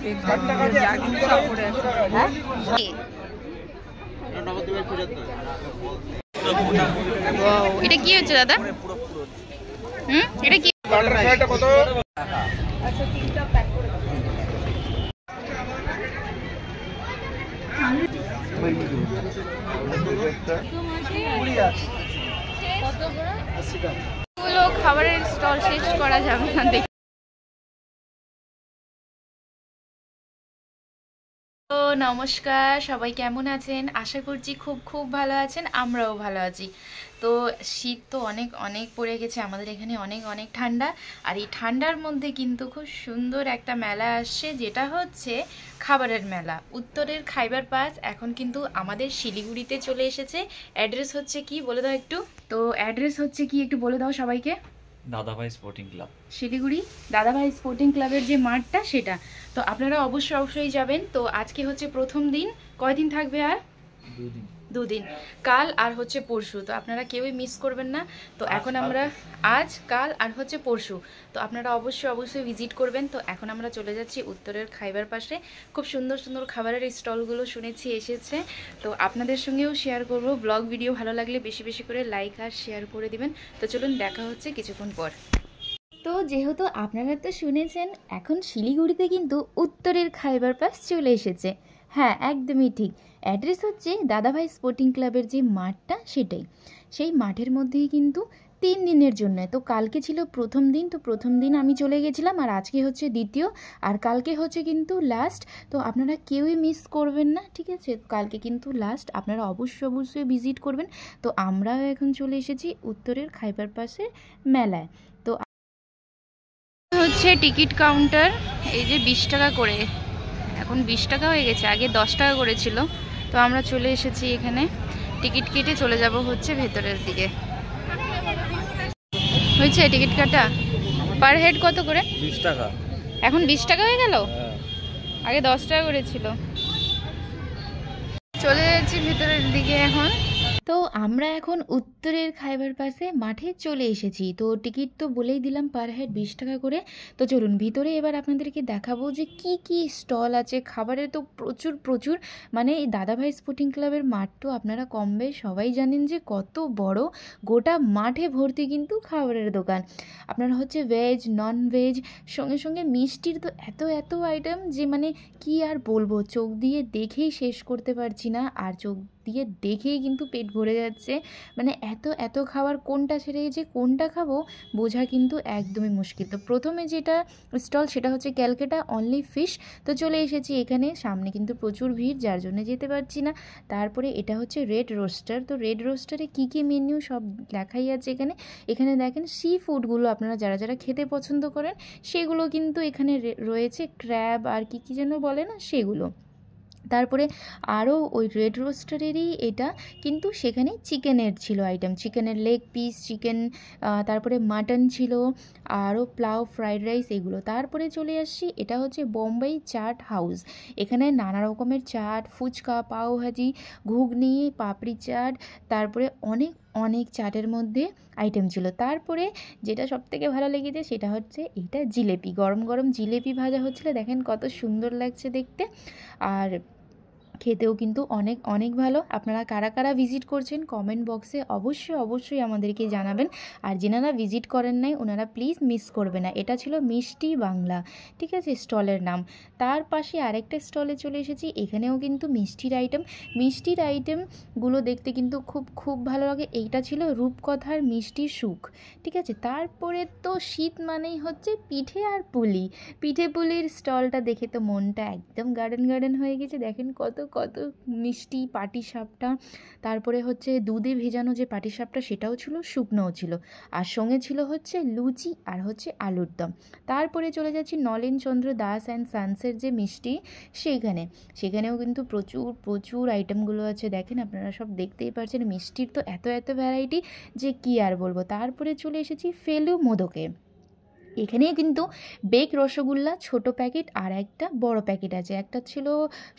যা কিন্তু সব পড়ে আছে। হ্যাঁ এটা কি হচ্ছে দাদা? এটা কি? কত? আচ্ছা 3টা প্যাক করে দাও। খাবারের স্টল শেষ করা যাবে না দেখি। তো নমস্কার, সবাই কেমন আছেন? আশা করছি খুব খুব ভালো আছেন, আমরাও ভালো আছি। তো শীত তো অনেক অনেক পড়ে গেছে, আমাদের এখানে অনেক অনেক ঠান্ডা। আর এই ঠান্ডার মধ্যে কিন্তু খুব সুন্দর একটা মেলা আসছে, যেটা হচ্ছে খাবারের মেলা। উত্তরের খাইবার পাস এখন কিন্তু আমাদের শিলিগুড়িতে চলে এসেছে। অ্যাড্রেস হচ্ছে কি বলে দাও একটু। তো অ্যাড্রেস হচ্ছে কি একটু বলে দাও সবাইকে। দাদাভাই স্পোর্টিং ক্লাব, শিলিগুড়ি দাদাভাই স্পোর্টিং ক্লাবের যে মাঠটা সেটা। তো আপনারা অবশ্যই যাবেন। তো আজকে হচ্ছে প্রথম দিন। কয়দিন থাকবে আর? 2 দিন, কাল আর হচ্ছে পরশু। তো আপনারা কেউই মিস করবেন না। তো এখন আমরা আজ, কাল আর হচ্ছে পরশু, তো আপনারা অবশ্যই ভিজিট করবেন। তো এখন আমরা চলে যাচ্ছি উত্তরের খাইবার পাশে। খুব সুন্দর সুন্দর খাবারের স্টলগুলো শুনেছি এসেছে, তো আপনাদের সঙ্গেও শেয়ার করব। ব্লগ ভিডিও ভালো লাগলে বেশি বেশি করে লাইক আর শেয়ার করে দিবেন। তো চলুন, দেখা হচ্ছে কিছুক্ষণ পর। তো যেহেতু আপনারা তো শুনেছেন, এখন শিলিগুড়িতে কিন্তু উত্তরের খাইবার পাস চলে এসেছে। হ্যাঁ, একদমই ঠিক। অ্যাড্রেস হচ্ছে দাদাভাই স্পোর্টিং ক্লাবের যে মাঠটা সেটাই। সেই মাঠের মধ্যেই কিন্তু 3 দিনের জন্য। তো কালকে ছিল প্রথম দিন, তো প্রথম দিন আমি চলে গেছিলাম, আর আজকে হচ্ছে দ্বিতীয়, আর কালকে হচ্ছে কিন্তু লাস্ট। তো আপনারা কেউই মিস করবেন না, ঠিক আছে? কালকে কিন্তু লাস্ট, আপনারা অবশ্যই ভিজিট করবেন। তো আমরাও এখন চলে এসেছি উত্তরের খাইবার পাসের মেলায়। তো হচ্ছে টিকিট কাউন্টার, এই যে 20 টাকা করে, এখন 20 টাকা হয়ে গেছে, আগে 10 টাকা করেছিল। তো আমরা চলে এসেছি এখানে, টিকিট কেটে চলে যাব হচ্ছে ভেতরের দিকে। হয়েছে টিকিট কাটা? পার হেড কত করে? 20 টাকা। এখন 20 টাকা হয়ে গেল? আগে 10 টাকা করেছিল। চলে যাচ্ছি ভেতরের দিকে এখন। তো আমরা এখন উত্তরের খাইবার পাসে মাঠে চলে এসেছি। তো টিকিট তো বলেই দিলাম, পার হেড 20 টাকা করে। তো চলুন ভিতরে এবার আপনাদেরকে দেখাবো যে কি কি স্টল আছে। খাবারের তো প্রচুর, মানে এই দাদাভাই স্পোর্টিং ক্লাবের মাঠ তো আপনারা কম বেশ সবাই জানেন যে কত বড়। গোটা মাঠে ভর্তি কিন্তু খাবারের দোকান। আপনারা হচ্ছে ভেজ, নন ভেজ, সঙ্গে মিষ্টির তো এত আইটেম যে মানে কি আর বলবো, চোখ দিয়ে দেখেই শেষ করতে পারছি না। আর চোখ দিয়ে দেখেই কিন্তু পেট ভরে যাচ্ছে। মানে এত খাবার, কোনটা ছেড়ে যে কোনটা খাবো বোঝা কিন্তু একদমই মুশকিল। তো প্রথমে যেটা স্টল সেটা হচ্ছে ক্যালকাটা অনলি ফিশ। তো চলে এসেছি এখানে, সামনে কিন্তু প্রচুর ভিড়, যার জন্য যেতে পারছি না। তারপরে এটা হচ্ছে রেড রোস্টার। তো রেড রোস্টারে কী মেনু সব লেখাই আছে এখানে দেখেন সি ফুডগুলো আপনারা যারা খেতে পছন্দ করেন সেগুলো কিন্তু এখানে রয়েছে। ক্র্যাব আর কি যেন বলে না, সেগুলো। তারপরে আরও ওই রেড রোস্টারেরই এটা, কিন্তু সেখানে চিকেনের ছিল আইটেম, চিকেনের লেগ পিস, চিকেন, তারপরে মাটন ছিল, আরও পোলাও, ফ্রাইড রাইস, এগুলো। তারপরে চলে আসছি, এটা হচ্ছে বোম্বাই চাট হাউস। এখানে নানা রকমের চাট, ফুচকা, পাওভাজি, ঘুগনি, পাপড়ি চাট, তারপরে অনেক চাটের মধ্যে আইটেম ছিল। তারপরে যেটা সবথেকে ভালো লেগেছে সেটা হচ্ছে এটা জিলেপি, গরম জিলেপি ভাজা হচ্ছিলো, দেখেন কত সুন্দর লাগছে দেখতে। আর খেতেও কিন্তু অনেক ভালো। আপনারা কারা ভিজিট করছেন কমেন্ট বক্সে অবশ্যই আমাদেরকে জানাবেন। আর যেনারা ভিজিট করেন নাই ওনারা প্লিজ মিস করবে না। এটা ছিল মিষ্টি বাংলা, ঠিক আছে স্টলের নাম। তার পাশে আরেকটা স্টলে চলে এসেছি, এখানেও কিন্তু মিষ্টির আইটেমগুলো দেখতে কিন্তু খুব ভালো লাগে। এইটা ছিল রূপকথার মিষ্টির সুখ, ঠিক আছে। তারপরে তো শীত মানেই হচ্ছে পিঠে আর পিঠে পুলির স্টলটা দেখে তো মনটা একদম গার্ডেন হয়ে গেছে। দেখেন কত মিষ্টি পাটিসাপটা, তারপরে হচ্ছে দুধে ভেজানো যে পাটিসাপটা সেটাও ছিল, শুকনোও ছিল, আর সঙ্গে ছিল হচ্ছে লুচি আর হচ্ছে আলুর দম। তারপরে চলে যাচ্ছি নলেন চন্দ্র দাস অ্যান্ড সান্সের যে মিষ্টি, সেখানেও কিন্তু প্রচুর আইটেমগুলো আছে। দেখেন আপনারা সব দেখতেই পাচ্ছেন, মিষ্টির তো এত ভ্যারাইটি যে কি আর বলবো। তারপরে চলে এসেছি ফেলু মোদকে। এখানে কিন্তু বেক রসগোল্লা ছোট প্যাকেট আর একটা বড় প্যাকেট আছে। একটা ছিল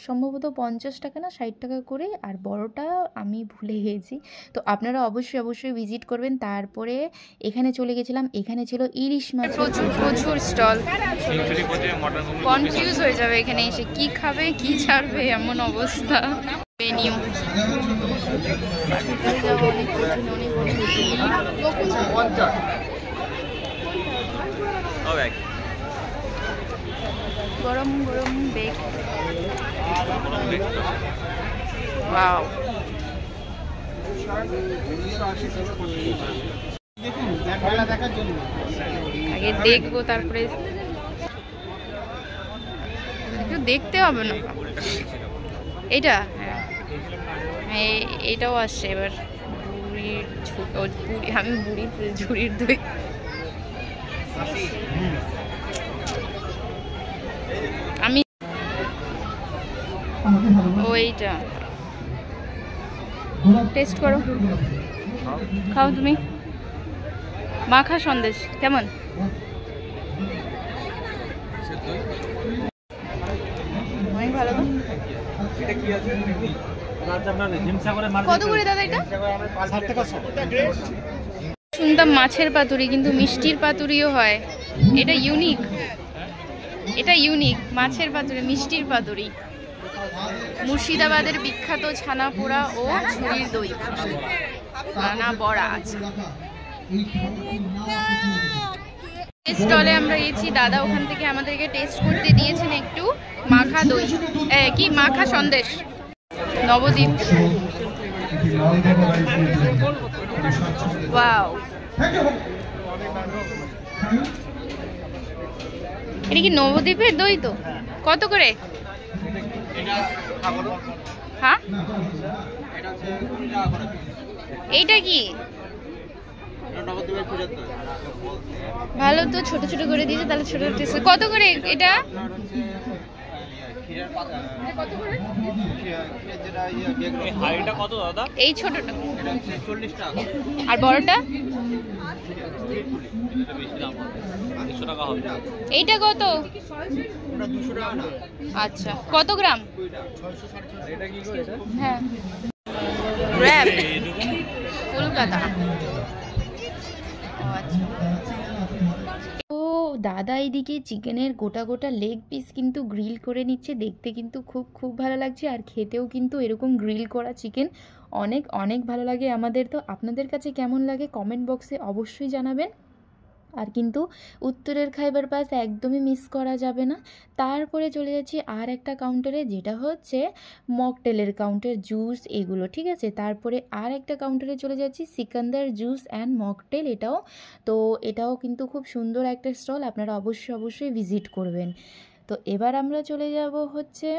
সম্ভবত 50 টাকা না 60 টাকা করে, আর বড়টা আমি ভুলে গেছি। তো আপনারা অবশ্যই ভিজিট করবেন। তারপরে এখানে চলে গেছিলাম, এখানে ছিল ইলিশ মাছ, প্রচুর স্টল। কনফিউজ হয়ে যাবে এখানে এসে, কি খাবে কি ছাড়বে এমন অবস্থা। মেনিউ গরম বেক। ওয়াও, আগে দেখবো তারপরে একটু দেখতে হবে না। এটা হ্যাঁ, এটাও আসছে এবার। আমি বুড়ির ঝুড়ির দই। আমি ওইটা টেস্ট করো, খাও তুমি। মাখা সন্দেশ কেমন? অনেক ভালো। কত করে দাদা এটা? শুনতাম মাছের পাতুরি, কিন্তু মিষ্টির পাতুরিও হয়। এটা ইউনিক মাছের পাতুরি, মিষ্টির পাতুরি। মুর্শিদাবাদের বিখ্যাত ছানা পোড়া ও ঝুড়ির দই, ছানা বড়া আছে। স্টলে আমরা গেছি, দাদা ওখান থেকে আমাদেরকে টেস্ট করতে দিয়েছেন একটু মাখা দই, কি মাখা সন্দেশ নবদ্বীপ। ওয়াও, এটা কি নবদ্বীপের দই? তো কত করে? হ্যাঁ, এইটা কি ভালো তো, ছোট ছোট করে দিয়েছে, তাহলে ছোট টেস্ট। কত করে এটা? এই ছোটটা আর বড়টা এইটা কত? আচ্ছা, কত গ্রাম? হ্যাঁ, কলকাতা। তো দাদা এইদিকে চিকেনের গোটা লেগ পিস কিন্তু গ্রিল করে নিচ্ছে, দেখতে কিন্তু খুব ভালো লাগছে, আর খেতেও কিন্তু এরকম গ্রিল করা চিকেন অনেক ভালো লাগে আমাদের। তো আপনাদের কাছে কেমন লাগে কমেন্ট বক্সে অবশ্যই জানাবেন। আর কিন্তু উত্তরের খাইবার পাস একদমই মিস করা যাবে না। তারপরে চলে যাচ্ছি আর একটা কাউন্টারে, যেটা হচ্ছে মকটেলের কাউন্টার, জুস এগুলো, ঠিক আছে। তারপরে আর একটা কাউন্টারে চলে যাচ্ছি, সিকান্দার জুস অ্যান্ড মকটেল। এটাও কিন্তু খুব সুন্দর একটা স্টল, আপনারা অবশ্যই ভিজিট করবেন। তো এবার আমরা চলে যাব হচ্ছে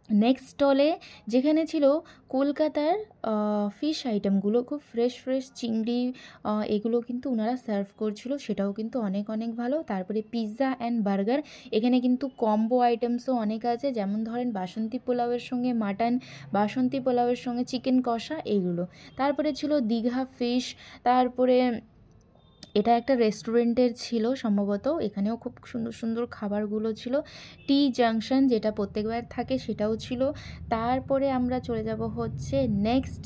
নেক্সট স্টলে, যেখানে ছিল কলকাতার ফিশ আইটেমগুলো, খুব ফ্রেশ চিংড়ি, এগুলো কিন্তু ওনারা সার্ভ করছিল, সেটাও কিন্তু অনেক ভালো। তারপরে পিৎজা অ্যান্ড বার্গার, এখানে কিন্তু কম্বো আইটেমসও অনেক আছে, যেমন ধরেন বাসন্তী পোলাওয়ের সঙ্গে মাটন, বাসন্তী পোলাওয়ের সঙ্গে চিকেন কষা, এইগুলো। তারপরে ছিল দীঘা ফিশ। তারপরে এটা একটা রেস্টুরেন্টের ছিল সম্ভবত, এখানেও খুব সুন্দর খাবারগুলো ছিল। টি জাংশন যেটা প্রত্যেকবার থাকে সেটাও ছিল। তারপরে আমরা চলে যাব হচ্ছে নেক্সট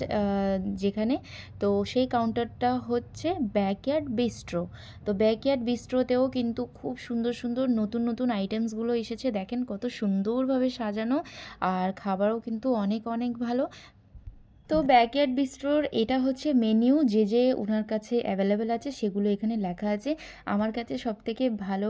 যেখানে, তো সেই কাউন্টারটা হচ্ছে ব্যাকইয়ার্ড বিস্ট্রো। তো ব্যাকইয়ার্ড বিস্ট্রোতেও কিন্তু খুব সুন্দর নতুন আইটেমসগুলো এসেছে, দেখেন কত সুন্দরভাবে সাজানো, আর খাবারও কিন্তু অনেক ভালো। তো ব্যাকইয়ার্ড বিস্ট্রোর এটা হচ্ছে মেনিউ, যে ওনার কাছে অ্যাভেলেবেল আছে সেগুলো এখানে লেখা আছে। আমার কাছে সবথেকে ভালো,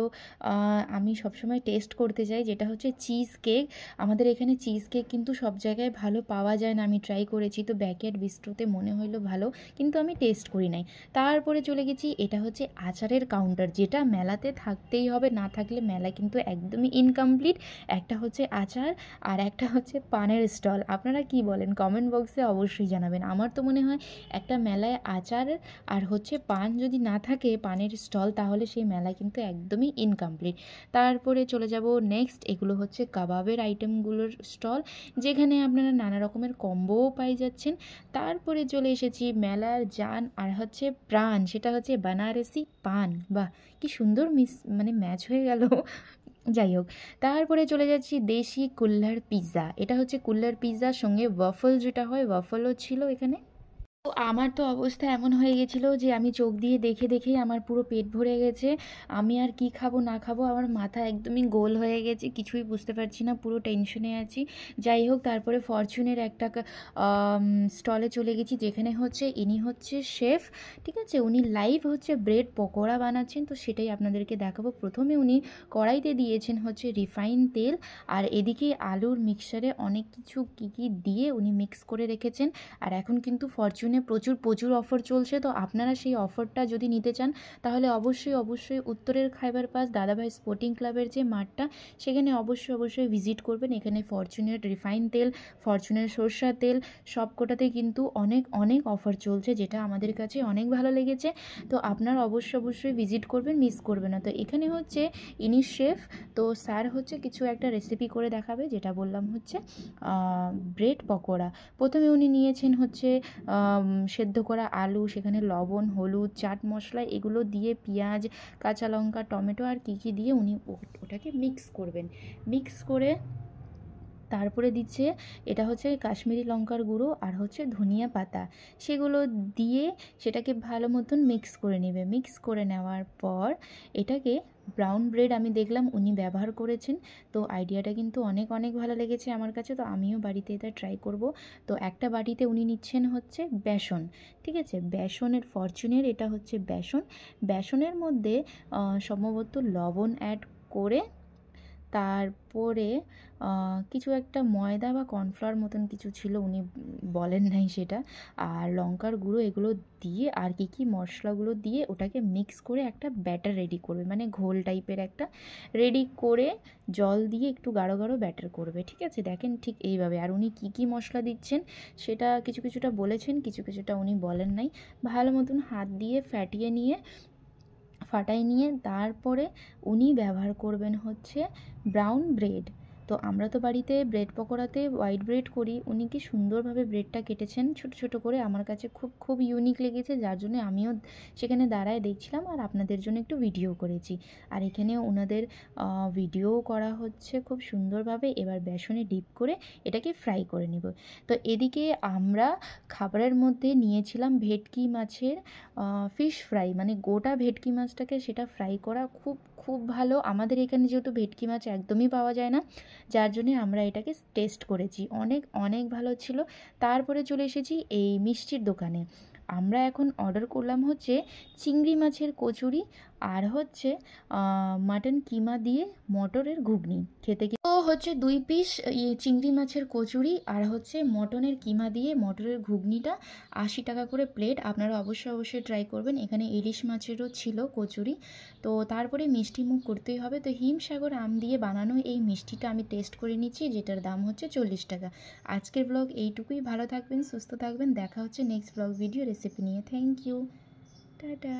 আমি সবসময় টেস্ট করতে চাই, যেটা হচ্ছে চিজ কেক। আমাদের এখানে চিজ কেক কিন্তু সব জায়গায় ভালো পাওয়া যায় না, আমি ট্রাই করেছি, তো ব্যাকইয়ার্ড বিস্ট্রোতে মনে হলো ভালো, কিন্তু আমি টেস্ট করি নাই। তারপরে চলে গেছি, এটা হচ্ছে আচারের কাউন্টার, যেটা মেলাতে থাকতেই হবে, না থাকলে মেলা কিন্তু একদমই ইনকমপ্লিট। একটা হচ্ছে আচার আর একটা হচ্ছে পানের স্টল। আপনারা কি বলেন কমেন্ট বক্সে অবশ্যই অবশ্যই জানাবেন। আমার তো মনে হয় একটা মেলায় আচার আর হচ্ছে পান যদি না থাকে, পানের স্টল, তাহলে সেই মেলা কিন্তু একদমই ইনকমপ্লিট। তারপরে চলে যাব নেক্সট, এগুলো হচ্ছে কাবাবের আইটেমগুলোর স্টল, যেখানে আপনারা নানা রকমের কম্বোও পাই যাচ্ছেন। তারপরে চলে এসেছি মেলার জান আর হচ্ছে প্রাণ, সেটা হচ্ছে বানারসি পান। বাহ, কি সুন্দর ম্যাচ হয়ে গেল। যাই হোক, তারপরে চলে যাচ্ছি দেশি কুল্লার পিৎজা। এটা হচ্ছে কুল্লার পিৎজার সঙ্গে ওয়াফল, যেটা হয় ওয়াফলও ছিল এখানে। তো আমার তো অবস্থা এমন হয়ে গেছিলো যে আমি চোখ দিয়ে দেখে দেখেই আমার পুরো পেট ভরে গেছে। আমি আর কি খাবো না খাবো, আমার মাথা একদমই গোল হয়ে গেছে, কিছুই বুঝতে পারছি না, পুরো টেনশনে আছি। যাই হোক, তারপরে ফরচুনের একটা স্টলে চলে গেছি, যেখানে হচ্ছে ইনি হচ্ছে শেফ, ঠিক আছে। উনি লাইভ হচ্ছে ব্রেড পকোড়া বানাচ্ছেন, তো সেটাই আপনাদেরকে দেখাবো। প্রথমে উনি কড়াইতে দিয়েছেন হচ্ছে রিফাইন তেল, আর এদিকে আলুর মিক্সচারে অনেক কিছু কী দিয়ে উনি মিক্স করে রেখেছেন। আর এখন কিন্তু ফরচুনে প্রচুর অফার চলছে, তো আপনারা সেই অফারটা যদি নিতে চান তাহলে অবশ্যই উত্তরের খাইবার পাস দাদাভাই স্পোর্টিং ক্লাবের যে মাঠটা, সেখানে অবশ্যই ভিজিট করবেন। এখানে ফরচুনের রিফাইন তেল, ফরচুনের সরষার তেল, সবকটাতেই কিন্তু অনেক অফার চলছে, যেটা আমাদের কাছে অনেক ভালো লেগেছে। তো আপনারা অবশ্যই ভিজিট করবেন, মিস করবেন না। তো এখানে হচ্ছে ইনি শেফ, তো স্যার হচ্ছে কিছু একটা রেসিপি করে দেখাবে, যেটা বললাম হচ্ছে ব্রেড পকোড়া। প্রথমে উনি নিয়েছেন হচ্ছে সেদ্ধ করা আলু, সেখানে লবণ, হলুদ, চাট মশলা এগুলো দিয়ে, পেঁয়াজ, কাঁচা লঙ্কা, টমেটো আর কী দিয়ে উনি ওটাকে মিক্স করবেন। মিক্স করে তারপরে দিচ্ছে, এটা হচ্ছে কাশ্মীরি লঙ্কার গুঁড়ো আর হচ্ছে ধনিয়া পাতা, সেগুলো দিয়ে সেটাকে ভালো মতন মিক্স করে নেবে। মিক্স করে নেওয়ার পর এটাকে ব্রাউন ব্রেড আমি দেখলাম উনি ব্যবহার করেছেন, তো আইডিয়াটা কিন্তু অনেক ভালো লেগেছে আমার কাছে, তো আমিও বাড়িতে এটা ট্রাই করব। তো একটা বাটিতে উনি নিচ্ছেন হচ্ছে বেসন, ঠিক আছে, বেসনের ফরচুনের, এটা হচ্ছে বেসনের মধ্যে সম্ভবত লবণ অ্যাড করে, তারপরে কিছু একটা ময়দা বা কর্নফ্লাওয়ার মতন কিছু ছিল, উনি বলেন নাই সেটা, আর লঙ্কার গুঁড়ো এগুলো দিয়ে আর কি মশলাগুলো দিয়ে ওটাকে মিক্স করে একটা ব্যাটার রেডি করবে, মানে ঘোল টাইপের একটা রেডি করে জল দিয়ে একটু গাঢ় ব্যাটার করবে, ঠিক আছে। দেখেন ঠিক এইভাবে। আর উনি কি মশলা দিচ্ছেন সেটা কিছুটা বলেছেন, কিছুটা উনি বলেন নাই। ভালো মতন হাত দিয়ে ফাটাই নিয়ে তারপরে উনি ব্যবহার করবেন হচ্ছে ব্রাউন ব্রেড। তো আমরা তো বাড়িতে ব্রেড পকোড়াতে হোয়াইট ব্রেড করি, উনি কি সুন্দরভাবে ব্রেডটা কেটেছেন ছোট করে, আমার কাছে খুব ইউনিক লেগেছে, যার জন্য আমিও সেখানে দাঁড়ায় দেখছিলাম আর আপনাদের জন্য একটু ভিডিও করেছি। আর এখানে ওনাদের ভিডিও করা হচ্ছে খুব সুন্দরভাবে। এবার বেসনে ডিপ করে এটাকে ফ্রাই করে নেব। তো এদিকে আমরা খাবারের মধ্যে নিয়েছিলাম ভেটকি মাছের ফিশ ফ্রাই, মানে গোটা ভেটকি মাছটাকে সেটা ফ্রাই করা, খুব ভালো। আমাদের এখানে যেহেতু ভেটকি মাছ একদমই পাওয়া যায় না, যার জন্যে আমরা এটাকে টেস্ট করেছি, অনেক ভালো ছিল। তারপরে চলে এসেছি এই মিষ্টির দোকানে। আমরা এখন অর্ডার করলাম হচ্ছে চিংড়ি মাছের কচুরি আর হচ্ছে মাটন কিমা দিয়ে মটরের ঘুগনি। খেতে তো হচ্ছে 2 পিস চিংড়ি মাছের কচুরি আর হচ্ছে মটনের কিমা দিয়ে মটরের ঘুগনিটা 80 টাকা করে প্লেট। আপনারা অবশ্যই ট্রাই করবেন। এখানে ইলিশ মাছেরও ছিল কচুরি। তো তারপরে মিষ্টি মুখ করতেই হবে, তো হিমসাগর আম দিয়ে বানানো এই মিষ্টিটা আমি টেস্ট করে নিচ্ছি, যেটার দাম হচ্ছে 40 টাকা। আজকের ব্লগ এইটুকুই। ভালো থাকবেন, সুস্থ থাকবেন, দেখা হচ্ছে নেক্সট ব্লগ ভিডিও রেসিপি নিয়ে। Thank you, tata.